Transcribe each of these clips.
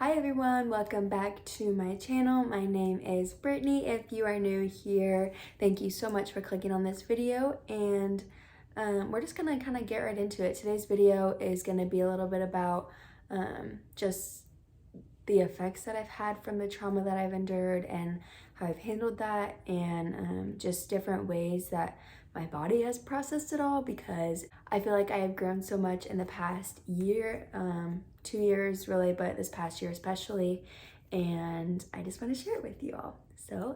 Hi everyone, welcome back to my channel. My name is Brittany. If you are new here, thank you so much for clicking on this video, and we're just gonna kind of get right into it. Today's video is gonna be a little bit about just the effects that I've had from the trauma that I've endured and how I've handled that, and just different ways that my body has processed it all, because I feel like I have grown so much in the past year, 2 years really, but this past year especially, and I just want to share it with you all. So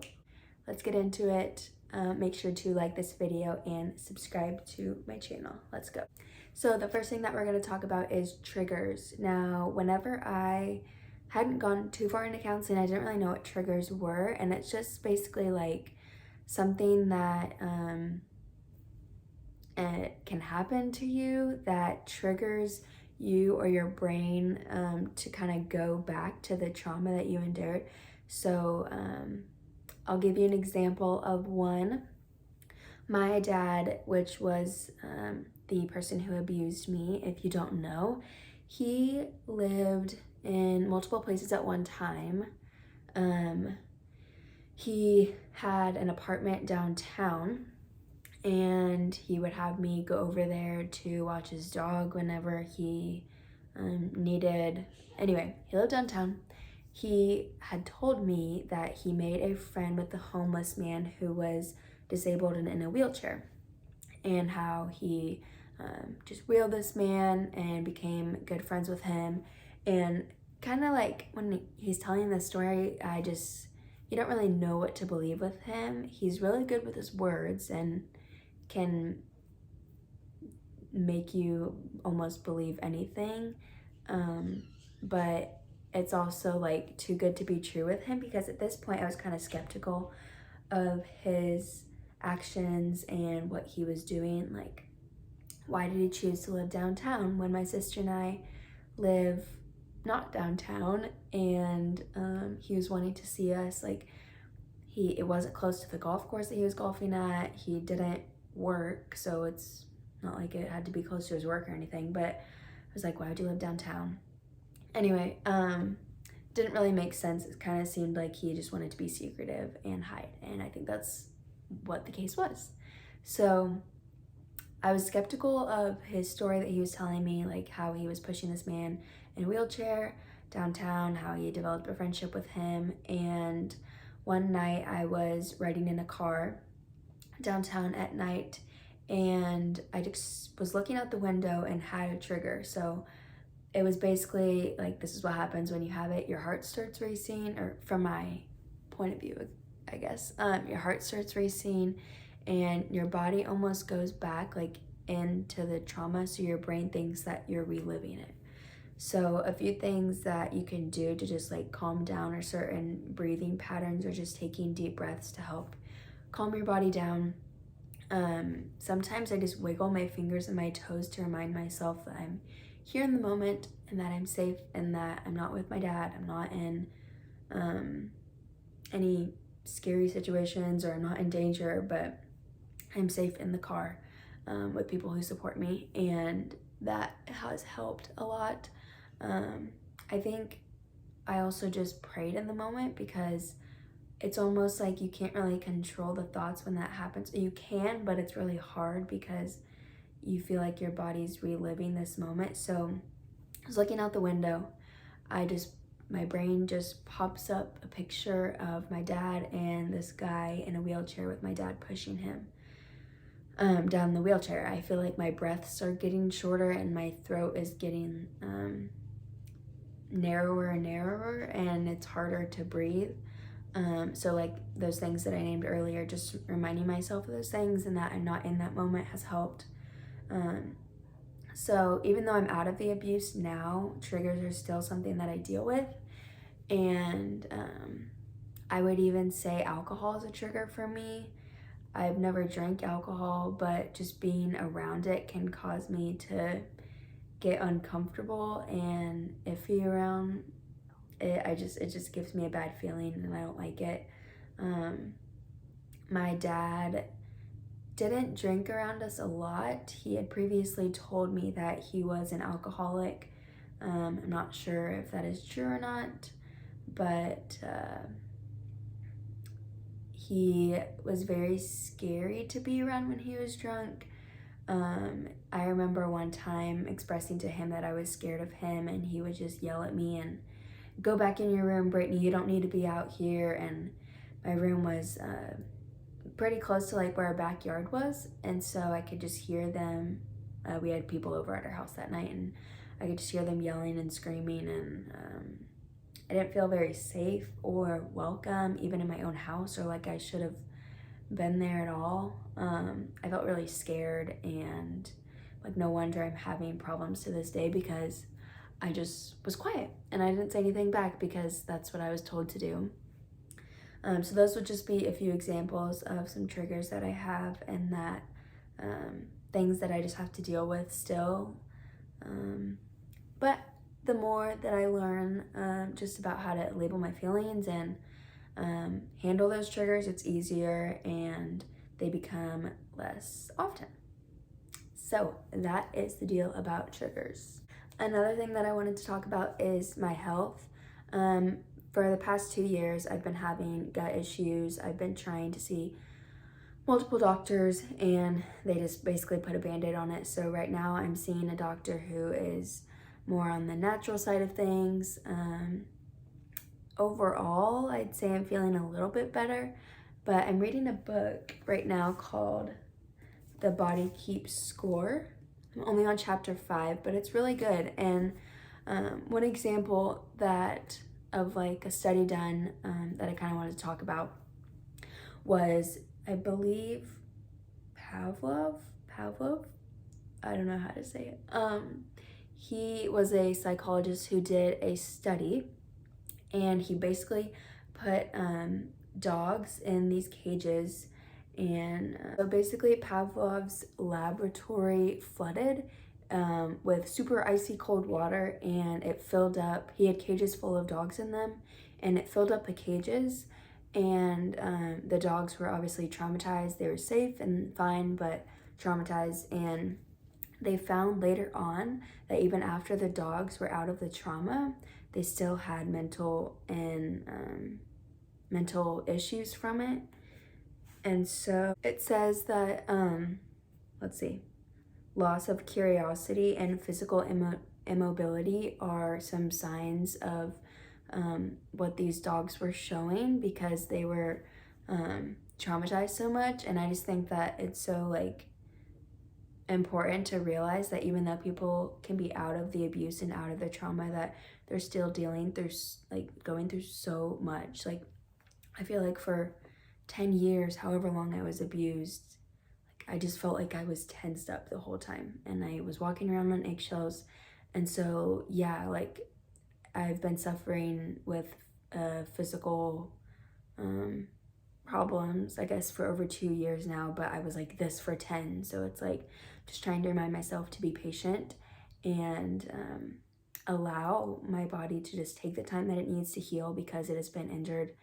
let's get into it. Make sure to like this video and subscribe to my channel. Let's go. So the first thing that we're going to talk about is triggers. Now, whenever I hadn't gone too far into counseling, I didn't really know what triggers were, and it's just basically like something that it can happen to you that triggers you or your brain to kind of go back to the trauma that you endured. So I'll give you an example of one. My dad, which was the person who abused me, if you don't know, he lived in multiple places at one time. He had an apartment downtown, and he would have me go over there to watch his dog whenever he needed. Anyway, he lived downtown. He had told me that he made a friend with the homeless man who was disabled and in a wheelchair, and how he just wheeled this man and became good friends with him. And kind of like when he's telling this story, you don't really know what to believe with him. He's really good with his words and can make you almost believe anything, but it's also like too good to be true with him, because at this point I was kind of skeptical of his actions and what he was doing. Like, why did he choose to live downtown when my sister and I live not downtown? And he was wanting to see us, like, it wasn't close to the golf course that he was golfing at. He didn't work, so it's not like it had to be close to his work or anything, but I was like, why would you live downtown? Anyway, didn't really make sense. It kind of seemed like he just wanted to be secretive and hide, and I think that's what the case was. So I was skeptical of his story that he was telling me, like how he was pushing this man in a wheelchair downtown, how he developed a friendship with him. And one night I was riding in a car downtown at night, and I just was looking out the window and had a trigger. So it was basically like, this is what happens when you have it. Your heart starts racing, or from my point of view, I guess, your heart starts racing and your body almost goes back like into the trauma, so your brain thinks that you're reliving it. So a few things that you can do to just like calm down are certain breathing patterns, or just taking deep breaths to help calm your body down. Sometimes I just wiggle my fingers and my toes to remind myself that I'm here in the moment and that I'm safe, and that I'm not with my dad. I'm not in any scary situations, or I'm not in danger, but I'm safe in the car with people who support me, and that has helped a lot. I think I also just prayed in the moment, because it's almost like you can't really control the thoughts when that happens. You can, but it's really hard because you feel like your body's reliving this moment. So I was looking out the window. My brain just pops up a picture of my dad and this guy in a wheelchair with my dad pushing him down the wheelchair. I feel like my breaths are getting shorter and my throat is getting narrower and narrower, and it's harder to breathe. So like those things that I named earlier, just reminding myself of those things and that I'm not in that moment has helped. So even though I'm out of the abuse now, triggers are still something that I deal with. And I would even say alcohol is a trigger for me. I've never drank alcohol, but just being around it can cause me to get uncomfortable and iffy around it. It just gives me a bad feeling, and I don't like it. My dad didn't drink around us a lot. He had previously told me that he was an alcoholic, I'm not sure if that is true or not, but he was very scary to be around when he was drunk. I remember one time expressing to him that I was scared of him, and he would just yell at me and go back in your room, Brittany, you don't need to be out here. And my room was pretty close to like where our backyard was, and so I could just hear them. We had people over at our house that night, and I could just hear them yelling and screaming, and I didn't feel very safe or welcome even in my own house, or like I should have been there at all. I felt really scared, and like no wonder I'm having problems to this day, because I just was quiet and I didn't say anything back because that's what I was told to do. So those would just be a few examples of some triggers that I have, and that things that I just have to deal with still. But the more that I learn just about how to label my feelings and handle those triggers, it's easier and they become less often. So that is the deal about triggers. Another thing that I wanted to talk about is my health. For the past 2 years, I've been having gut issues. I've been trying to see multiple doctors, and they just basically put a band-aid on it. So right now I'm seeing a doctor who is more on the natural side of things. Overall, I'd say I'm feeling a little bit better, but I'm reading a book right now called The Body Keeps Score. I'm only on chapter 5, but it's really good. And one example that of like a study done that I kind of wanted to talk about was, I believe, Pavlov, I don't know how to say it. He was a psychologist who did a study, and he basically put dogs in these cages, and so basically Pavlov's laboratory flooded with super icy cold water, and it filled up. He had cages full of dogs in them, and it filled up the cages, and the dogs were obviously traumatized. They were safe and fine, but traumatized. And they found later on that even after the dogs were out of the trauma, they still had mental issues from it. And so it says that let's see, loss of curiosity and physical immobility are some signs of what these dogs were showing, because they were traumatized so much. And I just think that it's so like important to realize that even though people can be out of the abuse and out of the trauma, that they're still dealing through, like going through so much. Like I feel like for 10 years, however long I was abused, like I just felt like I was tensed up the whole time, and I was walking around on eggshells. And so yeah, like I've been suffering with physical problems, I guess, for over 2 years now, but I was like this for 10. So it's like just trying to remind myself to be patient and allow my body to just take the time that it needs to heal, because it has been injured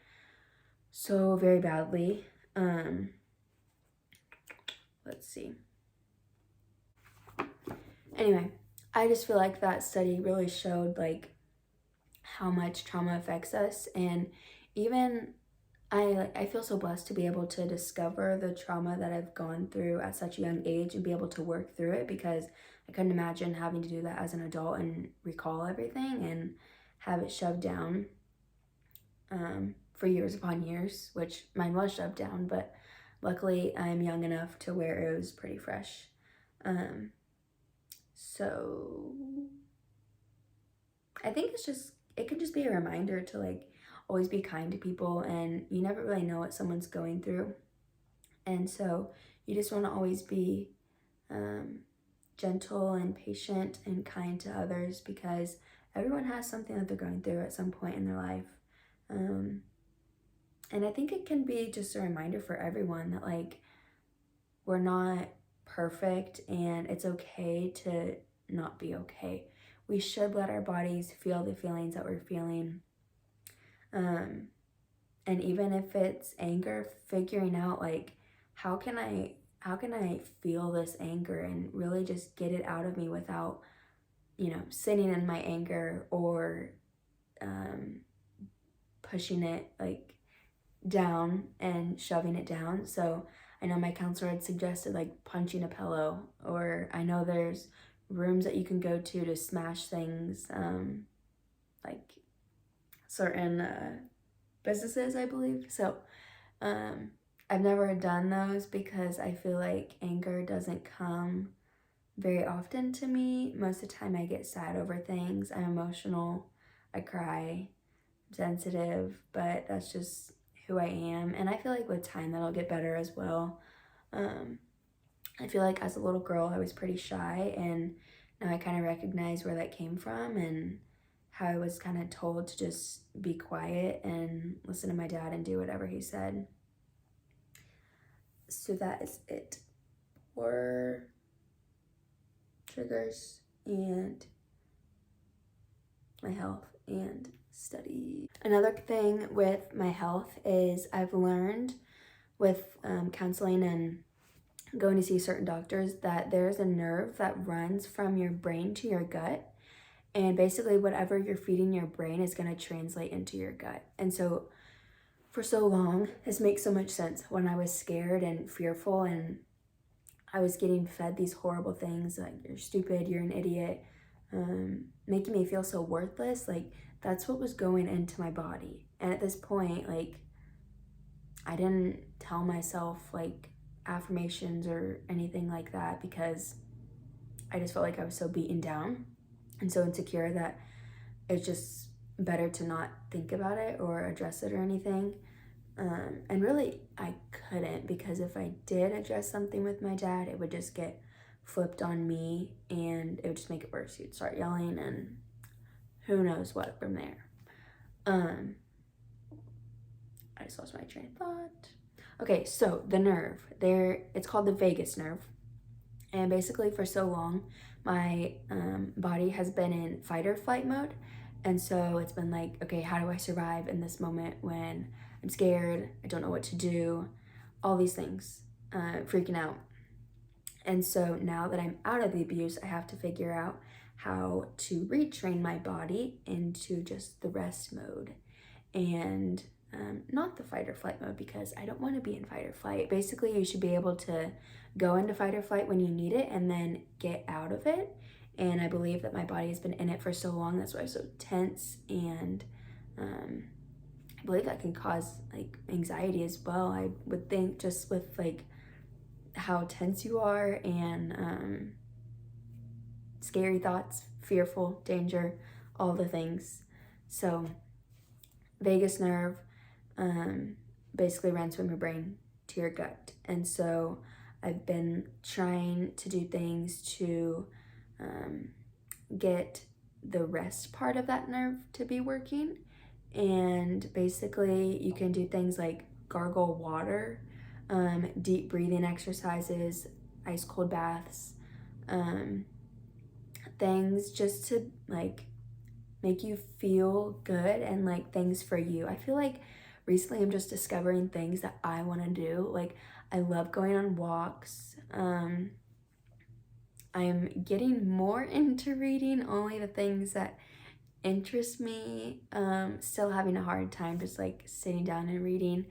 so very badly. Let's see. Anyway, I just feel like that study really showed like how much trauma affects us. And even I feel so blessed to be able to discover the trauma that I've gone through at such a young age and be able to work through it, because I couldn't imagine having to do that as an adult and recall everything and have it shoved down for years upon years, which mine was shoved down, but luckily I'm young enough to where it was pretty fresh. So I think it can just be a reminder to like always be kind to people, and you never really know what someone's going through. And so you just want to always be gentle and patient and kind to others, because everyone has something that they're going through at some point in their life. And I think it can be just a reminder for everyone that like we're not perfect, and it's okay to not be okay. We should let our bodies feel the feelings that we're feeling. And even if it's anger, figuring out like how can I feel this anger and really just get it out of me without sitting in my anger or pushing it like down and shoving it down. So I know my counselor had suggested like punching a pillow, or I know there's rooms that you can go to smash things, like certain businesses, I believe. So I've never done those because I feel like anger doesn't come very often to me. Most of the time I get sad over things. I'm emotional. I cry. I'm sensitive, but that's just who I am. And I feel like with time that'll get better as well. I feel like as a little girl I was pretty shy, and now I kind of recognize where that came from and how I was kind of told to just be quiet and listen to my dad and do whatever he said. So that is it for triggers and my health and study. Another thing with my health is I've learned with counseling and going to see certain doctors that there's a nerve that runs from your brain to your gut, and basically whatever you're feeding your brain is going to translate into your gut. And so for so long, this makes so much sense. When I was scared and fearful and I was getting fed these horrible things like you're stupid, you're an idiot, making me feel so worthless, like that's what was going into my body. And at this point, like I didn't tell myself like affirmations or anything like that because I just felt like I was so beaten down and so insecure that it's just better to not think about it or address it or anything. And really I couldn't, because if I did address something with my dad, it would just get flipped on me and it would just make it worse. He'd start yelling and who knows what from there. I just lost my train of thought. Okay, so the nerve there, it's called the vagus nerve. And basically for so long, my body has been in fight or flight mode. And so it's been like, okay, how do I survive in this moment when I'm scared, I don't know what to do, all these things, freaking out. And so now that I'm out of the abuse, I have to figure out how to retrain my body into just the rest mode and not the fight or flight mode, because I don't want to be in fight or flight. Basically, you should be able to go into fight or flight when you need it and then get out of it. And I believe that my body has been in it for so long. That's why I'm so tense. And I believe that can cause like anxiety as well. I would think just with like how tense you are and scary thoughts, fearful, danger, all the things. So vagus nerve basically runs from your brain to your gut. And so I've been trying to do things to get the rest part of that nerve to be working. And basically you can do things like gargle water, deep breathing exercises, ice cold baths, things just to like make you feel good and like things for you. I feel like recently I'm just discovering things that I want to do. Like I love going on walks. I'm getting more into reading only the things that interest me. Still having a hard time just like sitting down and reading,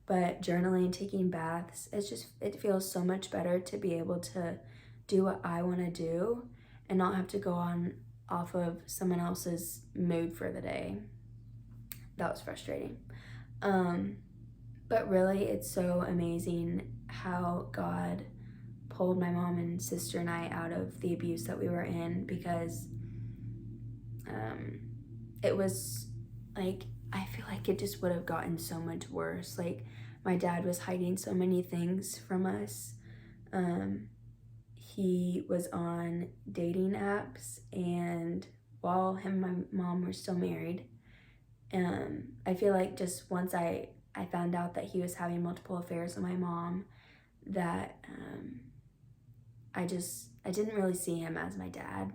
but journaling, taking baths, it feels so much better to be able to do what I want to do and not have to go on off of someone else's mood for the day. That was frustrating. But really it's so amazing how God pulled my mom and sister and I out of the abuse that we were in, because it was like, I feel like it just would have gotten so much worse. Like my dad was hiding so many things from us. He was on dating apps, and while him and my mom were still married, I feel like just once I found out that he was having multiple affairs with my mom, that I didn't really see him as my dad,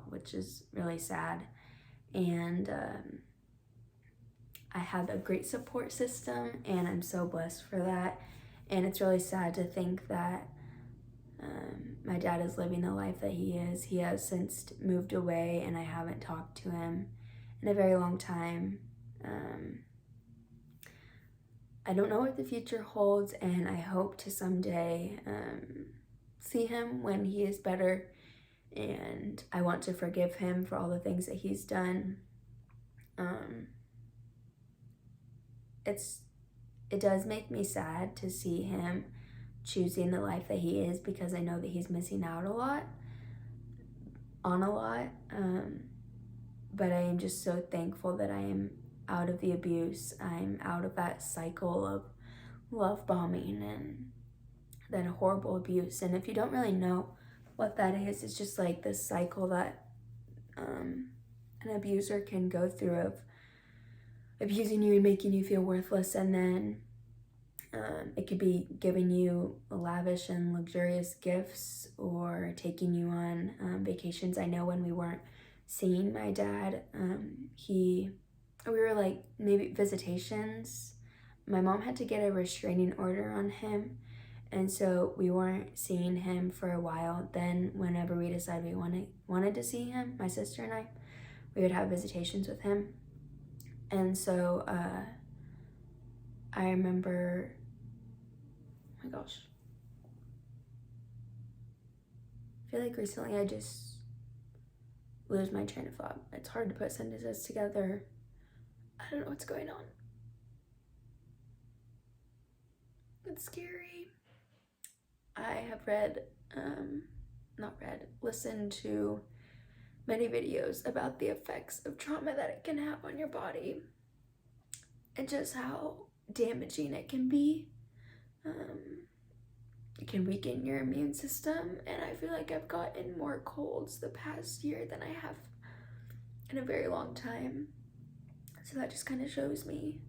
which is really sad. And I had a great support system, and I'm so blessed for that. And it's really sad to think that My dad is living the life that he is. He has since moved away, and I haven't talked to him in a very long time. I don't know what the future holds, and I hope to someday see him when he is better, and I want to forgive him for all the things that he's done. It does make me sad to see him choosing the life that he is, because I know that he's missing out on a lot. But I am just so thankful that I am out of the abuse. I'm out of that cycle of love bombing and then horrible abuse. And if you don't really know what that is, it's just like this cycle that an abuser can go through of abusing you and making you feel worthless, and then it could be giving you lavish and luxurious gifts or taking you on vacations. I know when we weren't seeing my dad, we were like maybe visitations. My mom had to get a restraining order on him, and so we weren't seeing him for a while. Then whenever we decided we wanted to see him, my sister and I, we would have visitations with him. And so I remember, oh my gosh, I feel like recently I just lose my train of thought. It's hard to put sentences together. I don't know what's going on. It's scary. I have listened to many videos about the effects of trauma that it can have on your body and just how damaging it can be. It can weaken your immune system, and I feel like I've gotten more colds the past year than I have in a very long time. So that just kind of shows me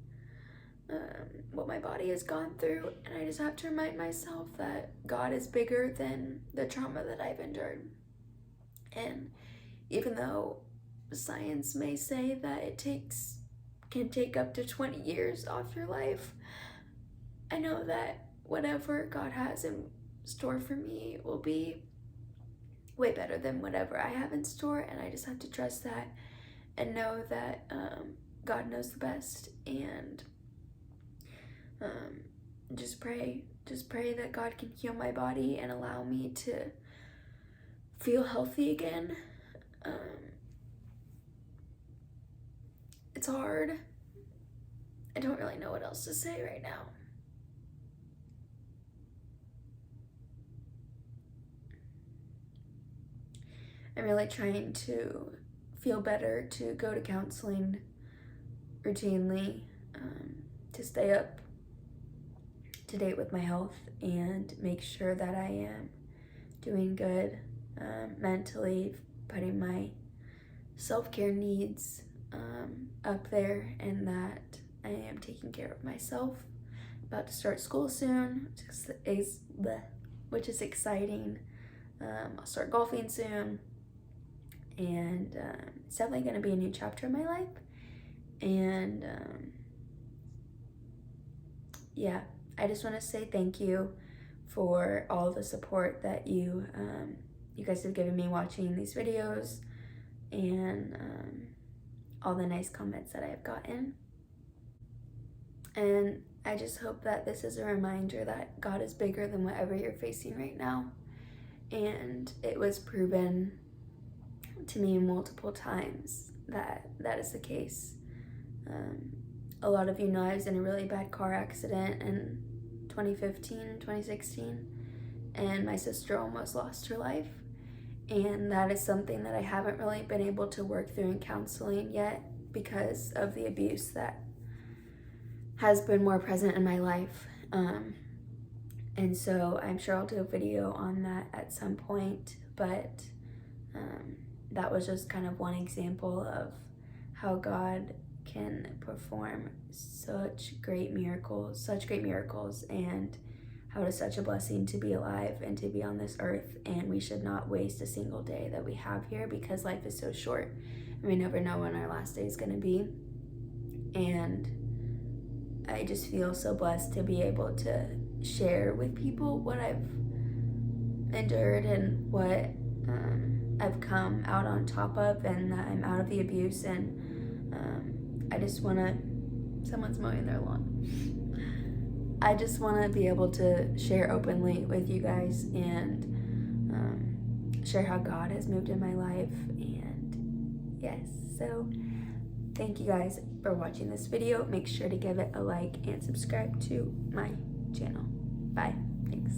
what my body has gone through, and I just have to remind myself that God is bigger than the trauma that I've endured. And even though science may say that it can take up to 20 years off your life, I know that whatever God has in store for me will be way better than whatever I have in store, and I just have to trust that and know that God knows the best, and just pray that God can heal my body and allow me to feel healthy again. It's hard. I don't really know what else to say right now. I'm really trying to feel better, to go to counseling routinely, to stay up to date with my health and make sure that I am doing good mentally, putting my self-care needs up there, and that I am taking care of myself. About to start school soon, which is exciting. I'll start golfing soon, and it's definitely going to be a new chapter in my life. And yeah, I just want to say thank you for all the support that you guys have given me watching these videos, and all the nice comments that I have gotten. And I just hope that this is a reminder that God is bigger than whatever you're facing right now. And it was proven to me multiple times that that is the case. A lot of you know I was in a really bad car accident in 2016, and my sister almost lost her life. And that is something that I haven't really been able to work through in counseling yet because of the abuse that has been more present in my life. And so I'm sure I'll do a video on that at some point, but that was just kind of one example of how God can perform such great miracles, and how it is such a blessing to be alive and to be on this earth, and we should not waste a single day that we have here, because life is so short and we never know when our last day is going to be. And I just feel so blessed to be able to share with people what I've endured and what I've come out on top of, and that I'm out of the abuse, and I just want to, someone's mowing their lawn. I just want to be able to share openly with you guys and share how God has moved in my life. And yes, so thank you guys for watching this video. Make sure to give it a like and subscribe to my channel. Bye. Thanks.